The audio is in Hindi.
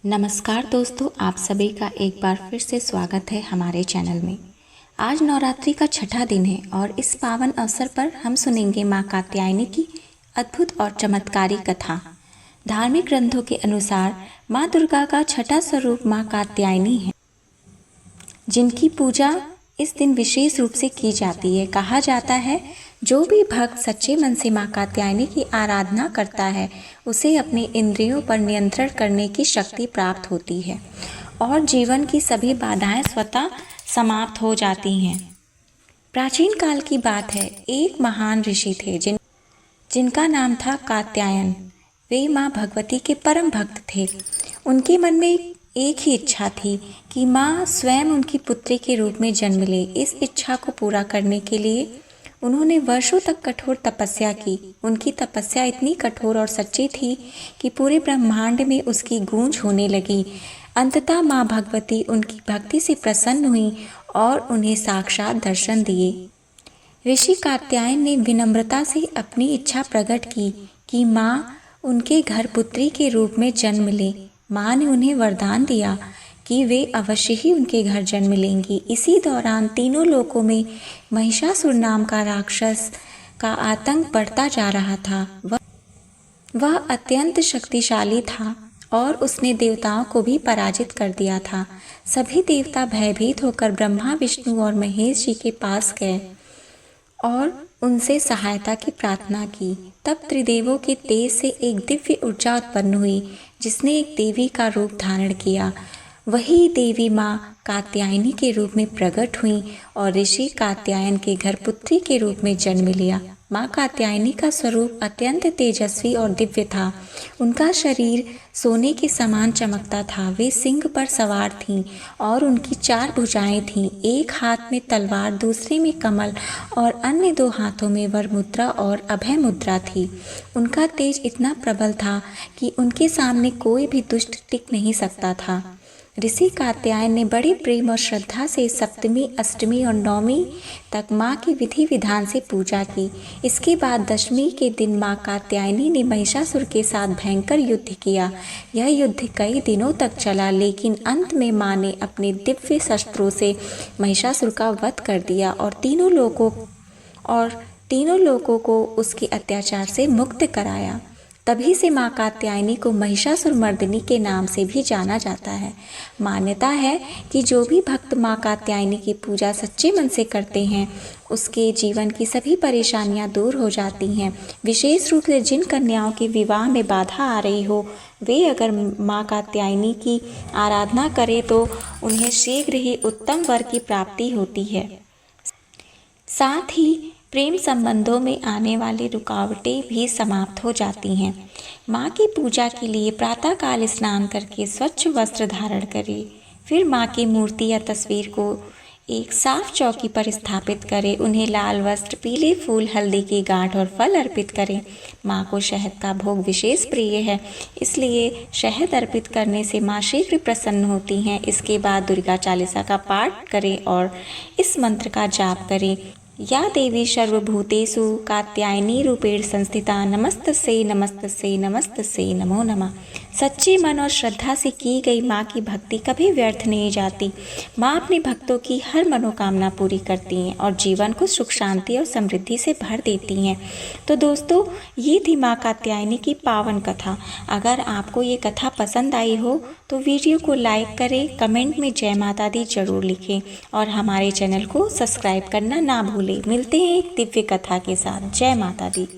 नमस्कार दोस्तों, आप सभी का एक बार फिर से स्वागत है हमारे चैनल में। आज नवरात्रि का छठा दिन है और इस पावन अवसर पर हम सुनेंगे माँ कात्यायनी की अद्भुत और चमत्कारी कथा। धार्मिक ग्रंथों के अनुसार माँ दुर्गा का छठा स्वरूप माँ कात्यायनी है, जिनकी पूजा इस दिन विशेष रूप से की जाती है। कहा जाता है, जो भी भक्त सच्चे मन से माँ कात्यायनी की आराधना करता है, उसे अपने इंद्रियों पर नियंत्रण करने की शक्ति प्राप्त होती है और जीवन की सभी बाधाएं स्वतः समाप्त हो जाती हैं। प्राचीन काल की बात है, एक महान ऋषि थे जिनका नाम था कात्यायन। वे माँ भगवती के परम भक्त थे। उनके मन में एक ही इच्छा थी कि माँ स्वयं उनकी पुत्री के रूप में जन्म ले। इस इच्छा को पूरा करने के लिए उन्होंने वर्षों तक कठोर तपस्या की। उनकी तपस्या इतनी कठोर और सच्ची थी कि पूरे ब्रह्मांड में उसकी गूंज होने लगी। अंततः माँ भगवती उनकी भक्ति से प्रसन्न हुई और उन्हें साक्षात दर्शन दिए। ऋषि कात्यायन ने विनम्रता से अपनी इच्छा प्रकट की कि माँ उनके घर पुत्री के रूप में जन्म ले। माँ ने उन्हें वरदान दिया कि वे अवश्य ही उनके घर जन्म लेंगी। इसी दौरान तीनों लोकों में महिषासुर नाम का राक्षस का आतंक बढ़ता जा रहा था। वह अत्यंत शक्तिशाली था और उसने देवताओं को भी पराजित कर दिया था। सभी देवता भयभीत होकर ब्रह्मा, विष्णु और महेश जी के पास गए और उनसे सहायता की प्रार्थना की। तब त्रिदेवों के तेज से एक दिव्य ऊर्जा उत्पन्न हुई, जिसने एक देवी का रूप धारण किया। वही देवी माँ कात्यायनी के रूप में प्रकट हुई और ऋषि कात्यायन के घर पुत्री के रूप में जन्म लिया। माँ कात्यायनी का स्वरूप अत्यंत तेजस्वी और दिव्य था। उनका शरीर सोने के समान चमकता था। वे सिंह पर सवार थीं और उनकी 4 भुजाएं थीं। एक हाथ में तलवार, दूसरे में कमल और अन्य 2 हाथों में वर मुद्रा और अभय मुद्रा थी। उनका तेज इतना प्रबल था कि उनके सामने कोई भी दुष्ट टिक नहीं सकता था। ऋषि कात्यायन ने बड़े प्रेम और श्रद्धा से सप्तमी, अष्टमी और नवमी तक माँ की विधि विधान से पूजा की। इसके बाद दशमी के दिन माँ कात्यायनी ने महिषासुर के साथ भयंकर युद्ध किया। यह युद्ध कई दिनों तक चला, लेकिन अंत में माँ ने अपने दिव्य शस्त्रों से महिषासुर का वध कर दिया और तीनों लोगों को उसके अत्याचार से मुक्त कराया। तभी से माँ कात्यायनी को महिषासुर मर्दिनी के नाम से भी जाना जाता है। मान्यता है कि जो भी भक्त माँ कात्यायनी की पूजा सच्चे मन से करते हैं, उसके जीवन की सभी परेशानियाँ दूर हो जाती हैं। विशेष रूप से जिन कन्याओं के विवाह में बाधा आ रही हो, वे अगर माँ कात्यायनी की आराधना करें तो उन्हें शीघ्र ही उत्तम वर की प्राप्ति होती है। साथ ही प्रेम संबंधों में आने वाली रुकावटें भी समाप्त हो जाती हैं। माँ की पूजा के लिए प्रातःकाल स्नान करके स्वच्छ वस्त्र धारण करें। फिर माँ की मूर्ति या तस्वीर को एक साफ चौकी पर स्थापित करें। उन्हें लाल वस्त्र, पीले फूल, हल्दी की गांठ और फल अर्पित करें। माँ को शहद का भोग विशेष प्रिय है, इसलिए शहद अर्पित करने से माँ शीघ्र प्रसन्न होती हैं। इसके बाद दुर्गा चालीसा का पाठ करें और इस मंत्र का जाप करें, या देवी सर्वभूतेषु कात्यायनी रूपेण संस्थिता नमस्तस्यै नमस्तस्यै नमस्तस्यै नमो नमः। सच्चे मन और श्रद्धा से की गई माँ की भक्ति कभी व्यर्थ नहीं जाती। माँ अपने भक्तों की हर मनोकामना पूरी करती हैं और जीवन को सुख, शांति और समृद्धि से भर देती हैं। तो दोस्तों, ये थी माँ कात्यायनी की पावन कथा। अगर आपको ये कथा पसंद आई हो तो वीडियो को लाइक करें, कमेंट में जय माता दी जरूर लिखें और हमारे चैनल को सब्सक्राइब करना ना भूलें। मिलते हैं एक दिव्य कथा के साथ। जय माता दी।